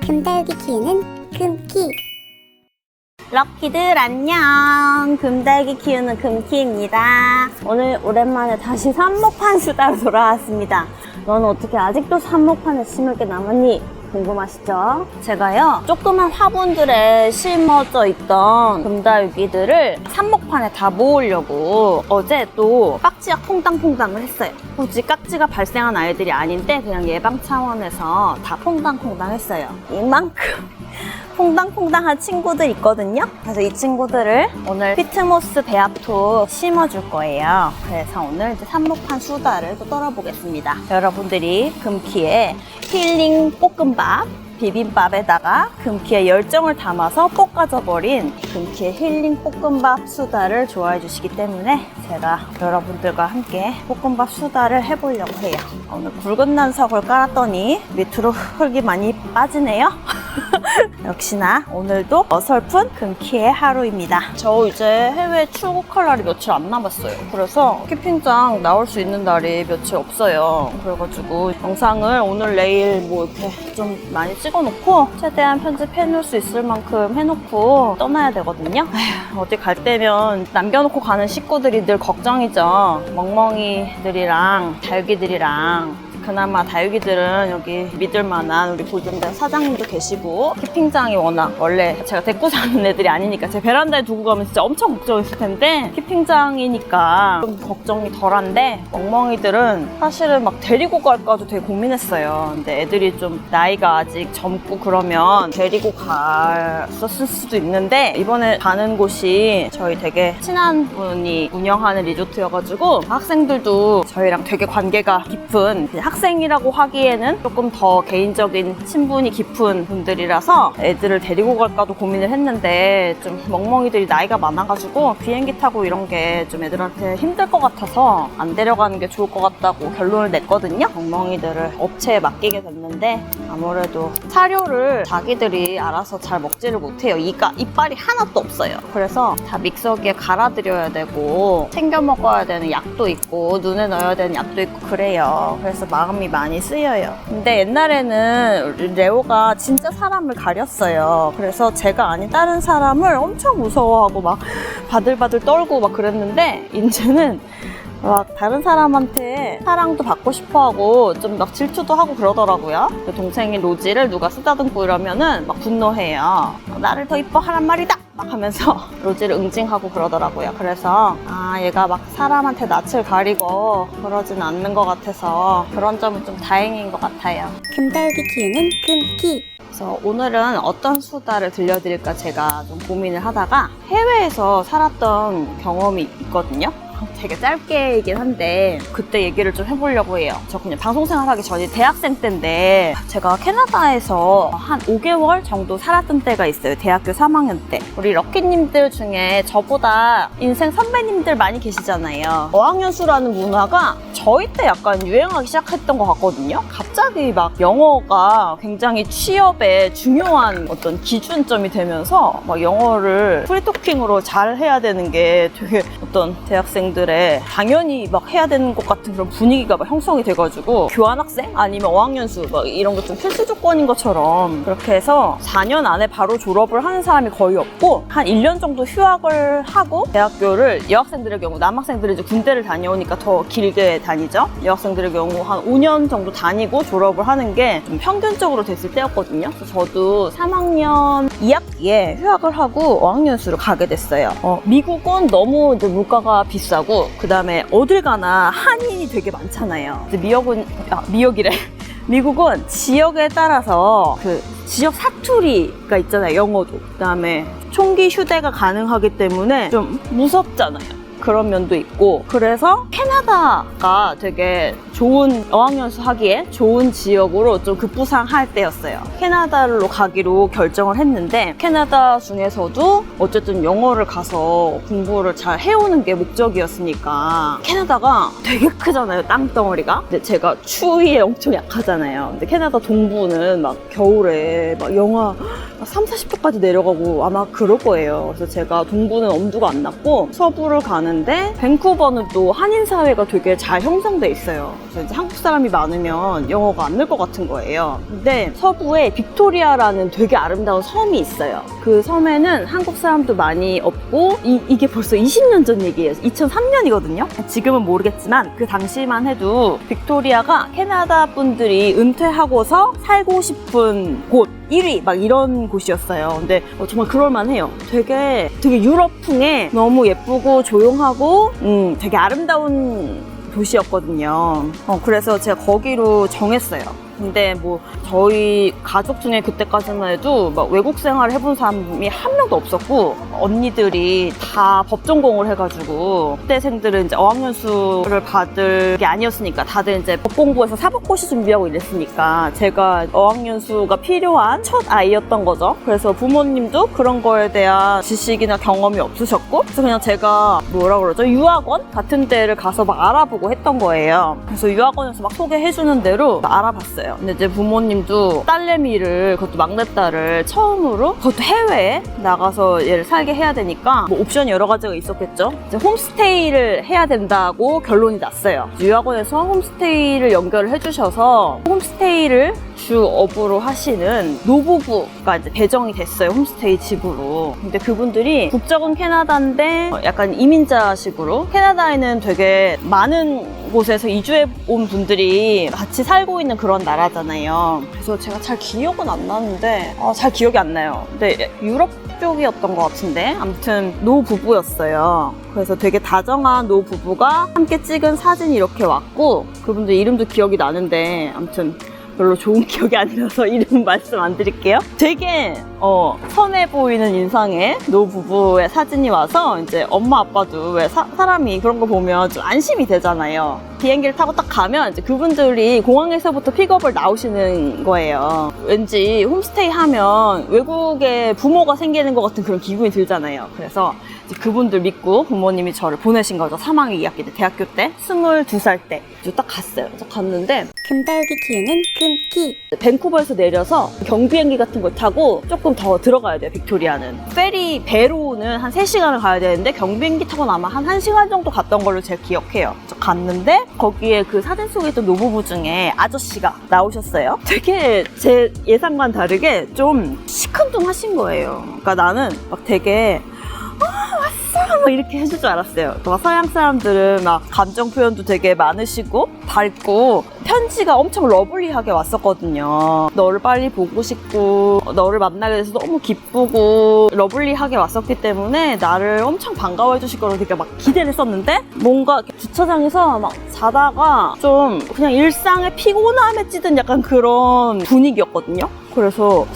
금달기 키우는 금키. 럭키들 안녕. 금달기 키우는 금키입니다. 오늘 오랜만에 다시 삽목판 수다로 돌아왔습니다. 너는 어떻게 아직도 삽목판에 심을 게 남았니? 궁금하시죠? 제가요, 조그만 화분들에 심어져 있던 금달귀들을 삽목판에 다 모으려고 어제 또 깍지약 퐁당퐁당을 했어요. 굳이 깍지가 발생한 아이들이 아닌데 그냥 예방 차원에서 다 퐁당퐁당 했어요. 이만큼 퐁당퐁당한 친구들 있거든요. 그래서 이 친구들을 오늘 피트모스 배합토 심어줄 거예요. 그래서 오늘 이제 삽목판 수다를 또 떨어보겠습니다. 여러분들이 금키에 힐링 볶음밥, 비빔밥에다가 금키의 열정을 담아서 볶아져버린 금키의 힐링 볶음밥 수다를 좋아해 주시기 때문에 제가 여러분들과 함께 볶음밥 수다를 해보려고 해요. 오늘 굵은 난석을 깔았더니 밑으로 흙이 많이 빠지네요. 역시나 오늘도 어설픈 금키의 하루입니다. 저 이제 해외 출국할 날이 며칠 안 남았어요. 그래서 캠핑장 나올 수 있는 날이 며칠 없어요. 그래가지고 영상을 오늘 내일 뭐 이렇게 좀 많이 찍어놓고 최대한 편집해 놓을 수 있을 만큼 해놓고 떠나야 되거든요. 에휴, 어디 갈 때면 남겨놓고 가는 식구들이 늘 걱정이죠. 멍멍이들이랑 달귀들이랑. 그나마 다육이들은 여기 믿을만한 우리 골든벨 사장님도 계시고 캠핑장이 워낙 원래 제가 데리고 사는 애들이 아니니까 제 베란다에 두고 가면 진짜 엄청 걱정했을 텐데 캠핑장이니까 좀 걱정이 덜한데 멍멍이들은 사실은 막 데리고 갈까도 되게 고민했어요. 근데 애들이 좀 나이가 아직 젊고 그러면 데리고 갔었을 수도 있는데 이번에 가는 곳이 저희 되게 친한 분이 운영하는 리조트여가지고 학생들도 저희랑 되게 관계가 깊은 학생이라고 하기에는 조금 더 개인적인 친분이 깊은 분들이라서 애들을 데리고 갈까도 고민을 했는데 좀 멍멍이들이 나이가 많아가지고 비행기 타고 이런 게 좀 애들한테 힘들 것 같아서 안 데려가는 게 좋을 것 같다고 결론을 냈거든요. 멍멍이들을 업체에 맡기게 됐는데 아무래도 사료를 자기들이 알아서 잘 먹지를 못해요. 이빨이 하나도 없어요. 그래서 다 믹서기에 갈아드려야 되고 챙겨 먹어야 되는 약도 있고 눈에 넣어야 되는 약도 있고 그래요. 그래서 마음이 많이 쓰여요. 근데 옛날에는 레오가 진짜 사람을 가렸어요. 그래서 제가 아닌 다른 사람을 엄청 무서워하고 막 바들바들 떨고 막 그랬는데 이제는 막 다른 사람한테 사랑도 받고 싶어하고 좀 막 질투도 하고 그러더라고요. 동생이 로지를 누가 쓰다듬고 이러면은 막 분노해요. 나를 더 이뻐하란 말이다! 막 하면서 로지를 응징하고 그러더라고요. 그래서 얘가 막 사람한테 낯을 가리고 그러진 않는 것 같아서 그런 점은 좀 다행인 것 같아요. 금달기 키우는 금키. 그래서 오늘은 어떤 수다를 들려드릴까 제가 좀 고민을 하다가 해외에서 살았던 경험이 있거든요. 되게 짧게이긴 한데 그때 얘기를 좀 해보려고 해요. 저 그냥 방송생활 하기 전이 대학생 때인데 제가 캐나다에서 한 5개월 정도 살았던 때가 있어요. 대학교 3학년 때. 우리 럭키님들 중에 저보다 인생 선배님들 많이 계시잖아요. 어학연수라는 문화가 저희 때 약간 유행하기 시작했던 것 같거든요. 갑자기 막 영어가 굉장히 취업에 중요한 어떤 기준점이 되면서 막 영어를 프리토킹으로 잘 해야 되는 게 되게 어떤 대학생들의 당연히 막 해야 되는 것 같은 그런 분위기가 막 형성이 돼가지고 교환학생? 아니면 어학연수 막 이런 거 좀 필수 조건인 것처럼 그렇게 해서 4년 안에 바로 졸업을 하는 사람이 거의 없고 한 1년 정도 휴학을 하고 대학교를 여학생들의 경우 남학생들이 이제 군대를 다녀오니까 더 길게 다니죠. 여학생들의 경우 한 5년 정도 다니고 졸업을 하는 게 좀 평균적으로 됐을 때였거든요. 그래서 저도 3학년 2학기에 휴학을 하고 어학연수를 가게 됐어요. 미국은 너무 이제 물가가 비싸고 그 다음에 어딜 가나 한인이 되게 많잖아요. 미역이래. 미국은 지역에 따라서 그 지역 사투리가 있잖아요. 영어도. 그 다음에 총기 휴대가 가능하기 때문에 좀 무섭잖아요. 그런 면도 있고 그래서 캐나다가 되게 좋은 어학연수 하기에 좋은 지역으로 좀 급부상할 때였어요. 캐나다로 가기로 결정을 했는데 캐나다 중에서도 어쨌든 영어를 가서 공부를 잘 해오는 게 목적이었으니까 캐나다가 되게 크잖아요. 땅덩어리가. 근데 제가 추위에 엄청 약하잖아요. 근데 캐나다 동부는 막 겨울에 막 영하 30, 40도까지 내려가고 아마 그럴 거예요. 그래서 제가 동부는 엄두가 안 났고 서부를 가는 많은데 밴쿠버는 또 한인 사회가 되게 잘 형성돼 있어요. 그래서 이제 한국 사람이 많으면 영어가 안 늘 것 같은 거예요. 근데 서부에 빅토리아라는 되게 아름다운 섬이 있어요. 그 섬에는 한국 사람도 많이 없고 이게 벌써 20년 전 얘기예요. 2003년이거든요. 지금은 모르겠지만 그 당시만 해도 빅토리아가 캐나다 분들이 은퇴하고서 살고 싶은 곳 1위 막 이런 곳이었어요. 근데 정말 그럴만해요. 되게 유럽풍에 너무 예쁘고 조용하고 되게 아름다운 도시였거든요. 그래서 제가 거기로 정했어요. 근데 뭐 저희 가족 중에 그때까지만 해도 막 외국 생활을 해본 사람이 한 명도 없었고 언니들이 다 법 전공을 해가지고 그때생들은 이제 어학연수를 받을 게 아니었으니까 다들 이제 법 공부해서 사법고시 준비하고 이랬으니까 제가 어학연수가 필요한 첫 아이였던 거죠. 그래서 부모님도 그런 거에 대한 지식이나 경험이 없으셨고 그래서 그냥 제가 뭐라 그러죠? 유학원 같은 데를 가서 막 알아보고 했던 거예요. 그래서 유학원에서 막 소개해주는 대로 알아봤어요. 근데 이제 부모님도 딸내미를, 그것도 막내딸을 처음으로, 그것도 해외에 나가서 얘를 살게 해야 되니까 뭐 옵션이 여러 가지가 있었겠죠. 이제 홈스테이를 해야 된다고 결론이 났어요. 유학원에서 홈스테이를 연결을 해주셔서 홈스테이를 주업으로 하시는 노부부가 이제 배정이 됐어요. 홈스테이 집으로. 근데 그분들이 국적은 캐나다인데 약간 이민자식으로 캐나다에는 되게 많은 곳에서 이주해 온 분들이 같이 살고 있는 그런 나라잖아요. 그래서 제가 잘 기억은 안 나는데 잘 기억이 안 나요. 근데 유럽 쪽이었던 것 같은데 아무튼 노부부였어요. 그래서 되게 다정한 노부부가 함께 찍은 사진이 이렇게 왔고 그분들 이름도 기억이 나는데 아무튼 별로 좋은 기억이 아니라서 이름 말씀 안 드릴게요. 되게 선해 보이는 인상의 노부부의 사진이 와서 이제 엄마 아빠도 왜 사람이 그런 거 보면 좀 안심이 되잖아요. 비행기를 타고 딱 가면 이제 그분들이 공항에서부터 픽업을 나오시는 거예요. 왠지 홈스테이 하면 외국에 부모가 생기는 것 같은 그런 기분이 들잖아요. 그래서 이제 그분들 믿고 부모님이 저를 보내신 거죠. 3학년 2학기 때, 대학교 때, 22살 때. 딱 갔어요. 그래서 갔는데 금달기 키우는 금키. 밴쿠버에서 내려서 경비행기 같은 걸 타고 조금 더 들어가야 돼요. 빅토리아는 페리 배로는 한 3시간을 가야 되는데 경비행기 타고는 아마 한 1시간 정도 갔던 걸로 제가 기억해요. 그래서 갔는데 거기에 그 사진 속에 있던 노부부 중에 아저씨가 나오셨어요. 되게 제 예상과는 다르게 좀 시큰둥하신 거예요. 그러니까 나는 막 되게 왔어! 막 이렇게 해줄 줄 알았어요. 막 서양 사람들은 막 감정 표현도 되게 많으시고 밝고 편지가 엄청 러블리하게 왔었거든요. 너를 빨리 보고 싶고 너를 만나게 돼서 너무 기쁘고 러블리하게 왔었기 때문에 나를 엄청 반가워해 주실 거라고 되게 막 기대를 했었는데 뭔가 주차장에서 막 자다가 좀 그냥 일상의 피곤함에 찌든 약간 그런 분위기였거든요. 그래서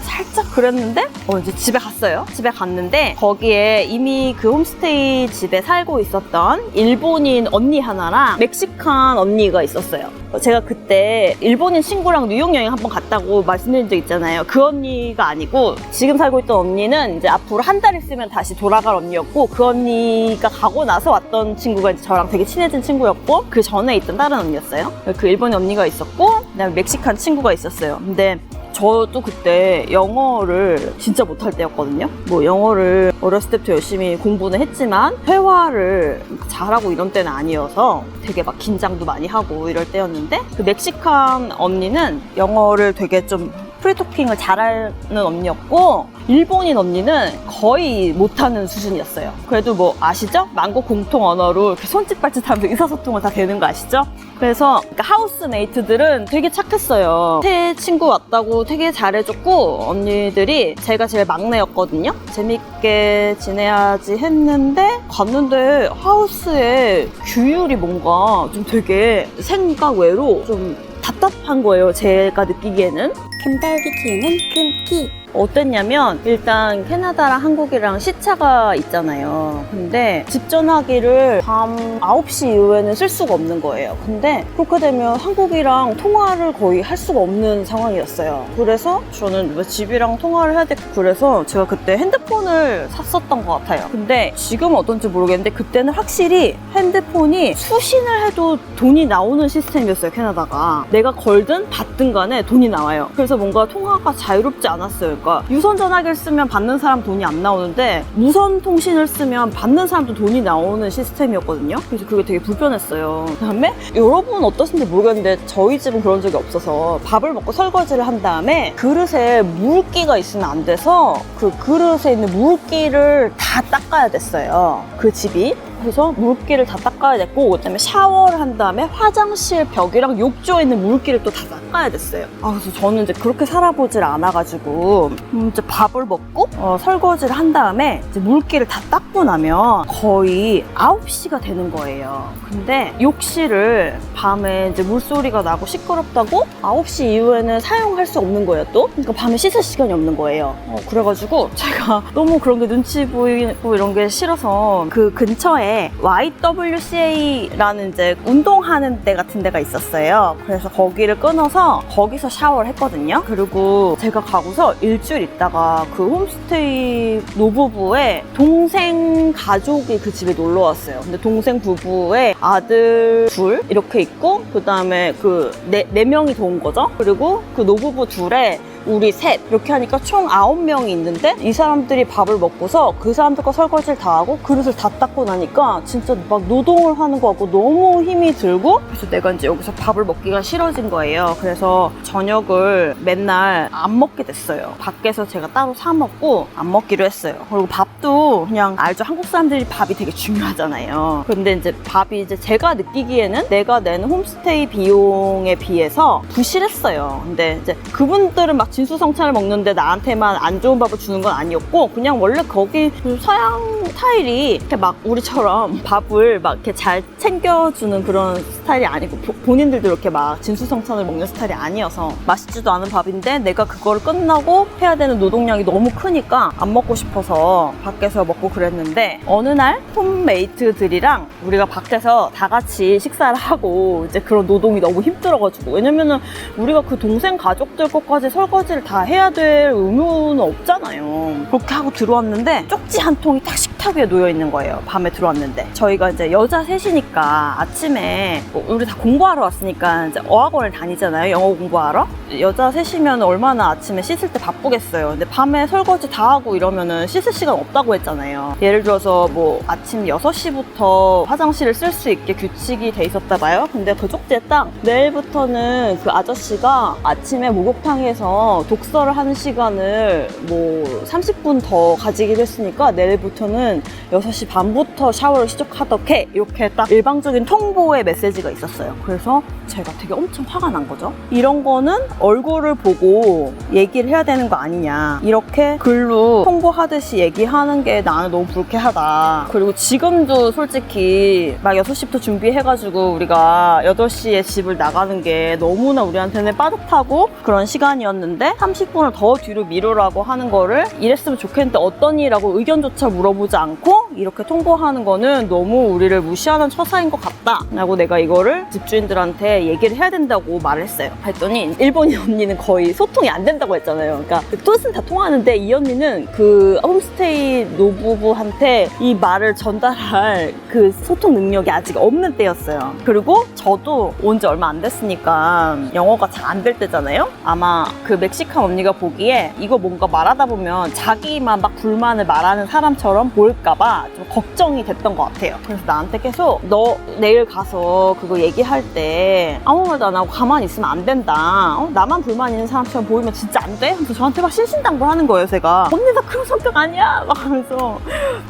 살짝 그랬는데 이제 집에 갔어요. 집에 갔는데 거기에 이미 그 홈스테이 집에 살고 있었던 일본인 언니 하나랑 멕시칸 언니가 있었어요. 제가 그때 일본인 친구랑 뉴욕 여행 한번 갔다고 말씀드린 적 있잖아요. 그 언니가 아니고 지금 살고 있던 언니는 이제 앞으로 한 달 있으면 다시 돌아갈 언니였고 그 언니가 가고 나서 왔던 친구가 이제 저랑 되게 친해진 친구였고 그 전에 있던 다른 언니였어요. 그 일본인 언니가 있었고 그다음에 멕시칸 친구가 있었어요. 근데 저도 그때 영어를 진짜 못할 때였거든요. 뭐 영어를 어렸을 때부터 열심히 공부는 했지만 회화를 잘하고 이런 때는 아니어서 되게 막 긴장도 많이 하고 이럴 때였는데 그 멕시칸 언니는 영어를 되게 좀 프리토킹을 잘하는 언니였고 일본인 언니는 거의 못하는 수준이었어요. 그래도 뭐 아시죠? 만국 공통 언어로 이렇게 손짓 발짓하면서 의사소통을 다 되는 거 아시죠? 그래서 하우스메이트들은 되게 착했어요. 새 친구 왔다고 되게 잘해줬고 언니들이 제가 제일 막내였거든요. 재밌게 지내야지 했는데 갔는데 하우스에 규율이 뭔가 좀 되게 생각 외로 좀 답답한 거예요. 제가 느끼기에는. 금달기 키우는 금키. 어땠냐면 일단 캐나다랑 한국이랑 시차가 있잖아요. 근데 집 전화기를 밤 9시 이후에는 쓸 수가 없는 거예요. 근데 그렇게 되면 한국이랑 통화를 거의 할 수가 없는 상황이었어요. 그래서 저는 왜 집이랑 통화를 해야 되고 그래서 제가 그때 핸드폰을 샀었던 것 같아요. 근데 지금은 어떤지 모르겠는데 그때는 확실히 핸드폰이 수신을 해도 돈이 나오는 시스템이었어요. 캐나다가 내가 걸든 받든 간에 돈이 나와요. 그래서 그래서 뭔가 통화가 자유롭지 않았어요. 그러니까 유선 전화기를 쓰면 받는 사람 돈이 안 나오는데 무선 통신을 쓰면 받는 사람도 돈이 나오는 시스템이었거든요. 그래서 그게 되게 불편했어요. 그다음에 여러분 어떠신지 모르겠는데 저희 집은 그런 적이 없어서 밥을 먹고 설거지를 한 다음에 그릇에 물기가 있으면 안 돼서 그 그릇에 있는 물기를 다 닦아야 됐어요. 그 집이. 그래서 물기를 다 닦아야 됐고, 그다음에 샤워를 한 다음에 화장실 벽이랑 욕조에 있는 물기를 또 다 닦아야 됐어요. 그래서 저는 이제 그렇게 살아보질 않아가지고 이제 밥을 먹고 설거지를 한 다음에 이제 물기를 다 닦고 나면 거의 9시가 되는 거예요. 근데 욕실을 밤에 이제 물소리가 나고 시끄럽다고 9시 이후에는 사용할 수 없는 거예요. 또 그러니까 밤에 씻을 시간이 없는 거예요. 그래가지고 제가 너무 그런 게 눈치 보이고 이런 게 싫어서 그 근처에 YWCA라는 이제 운동하는 데 같은 데가 있었어요. 그래서 거기를 끊어서 거기서 샤워를 했거든요. 그리고 제가 가고서 일주일 있다가 그 홈스테이 노부부의 동생 가족이 그 집에 놀러 왔어요. 근데 동생 부부의 아들 둘 이렇게 있고, 그 다음에 그 네 명이 더 온 거죠. 그리고 그 노부부 둘에 우리 셋 이렇게 하니까 총 9명이 있는데 이 사람들이 밥을 먹고서 그 사람들과 설거지를 다 하고 그릇을 다 닦고 나니까 진짜 막 노동을 하는 것 같고 너무 힘이 들고, 그래서 내가 이제 여기서 밥을 먹기가 싫어진 거예요. 그래서 저녁을 맨날 안 먹게 됐어요. 밖에서 제가 따로 사 먹고 안 먹기로 했어요. 그리고 밥도 그냥 알죠, 한국 사람들이 밥이 되게 중요하잖아요. 근데 이제 밥이 이제 제가 느끼기에는 내가 내는 홈스테이 비용에 비해서 부실했어요. 근데 이제 그분들은 막 진수성찬을 먹는데 나한테만 안 좋은 밥을 주는 건 아니었고, 그냥 원래 거기 서양 스타일이 이렇게 막 우리처럼 밥을 막 이렇게 잘 챙겨주는 그런 스타일이 아니고 본인들도 이렇게 막 진수성찬을 먹는 스타일이 아니어서 맛있지도 않은 밥인데 내가 그거를 끝나고 해야 되는 노동량이 너무 크니까 안 먹고 싶어서 밖에서 먹고 그랬는데, 어느 날 홈메이트들이랑 우리가 밖에서 다 같이 식사를 하고 이제 그런 노동이 너무 힘들어가지고, 왜냐면은 우리가 그 동생 가족들 것까지 설거지를 다 해야 될 의무는 없잖아요. 그렇게 하고 들어왔는데 쪽지 한 통이 딱 식탁 위에 놓여 있는 거예요. 밤에 들어왔는데 저희가 이제 여자 셋이니까 아침에 우리 다 공부하러 왔으니까 이제 어학원을 다니잖아요. 영어 공부하러. 여자 셋이면 얼마나 아침에 씻을 때 바쁘겠어요. 근데 밤에 설거지 다 하고 이러면은 씻을 시간 없다고 했잖아요. 예를 들어서 뭐 아침 6시부터 화장실을 쓸 수 있게 규칙이 돼 있었다 봐요. 근데 그 쪽지에 딱 내일부터는 그 아저씨가 아침에 목욕탕에서 독서를 하는 시간을 뭐 30분 더 가지기로 했으니까 내일부터는 6시 반부터 샤워를 시작하도록 해, 이렇게 딱 일방적인 통보의 메시지가 있었어요. 그래서 제가 되게 엄청 화가 난 거죠. 이런 거는 얼굴을 보고 얘기를 해야 되는 거 아니냐, 이렇게 글로 통보하듯이 얘기하는 게 나는 너무 불쾌하다. 그리고 지금도 솔직히 막 6시부터 준비해가지고 우리가 8시에 집을 나가는 게 너무나 우리한테는 빠듯하고 그런 시간이었는데 30분을 더 뒤로 미루라고 하는 거를 이랬으면 좋겠는데 어떠니라고 의견조차 물어보지 않고 이렇게 통보하는 거는 너무 우리를 무시하는 처사인 것 같다 라고 내가 이거를 집주인들한테 얘기를 해야 된다고 말을 했어요. 했더니 일본인 언니는 거의 소통이 안 된다고 했잖아요. 그러니까 뜻은 다 통하는데 이 언니는 그 홈스테이 노부부한테 이 말을 전달할 그 소통 능력이 아직 없는 때였어요. 그리고 저도 온 지 얼마 안 됐으니까 영어가 잘 안 될 때잖아요. 아마 그 멕시칸 언니가 보기에 이거 뭔가 말하다 보면 자기만 막 불만을 말하는 사람처럼 보일까봐 좀 걱정이 됐던 것 같아요. 그래서 나한테 계속 너 내일 가서 그거 얘기할 때 아무 말도 안 하고 가만히 있으면 안 된다. 나만 불만 있는 사람처럼 보이면 진짜 안 돼? 하면서 저한테 막 신신당부하는 거예요. 제가 언니 나 그런 성격 아니야 막 하면서,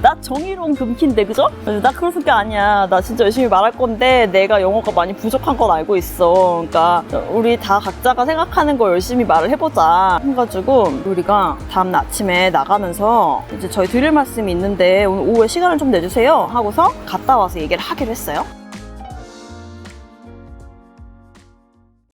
나 정의로운 금키인데 그죠? 나 그런 성격 아니야. 나 진짜 열심히 말할 건데 내가 영어가 많이 부족한 건 알고 있어. 그러니까 우리 다 각자가 생각하는 거 열심히 말을 해보자 해가지고 우리가 다음날 아침에 나가면서 이제 저희 드릴 말씀이 있는데 오늘 오후에 시간을 좀 내주세요 하고서 갔다 와서 얘기를 하기로 했어요.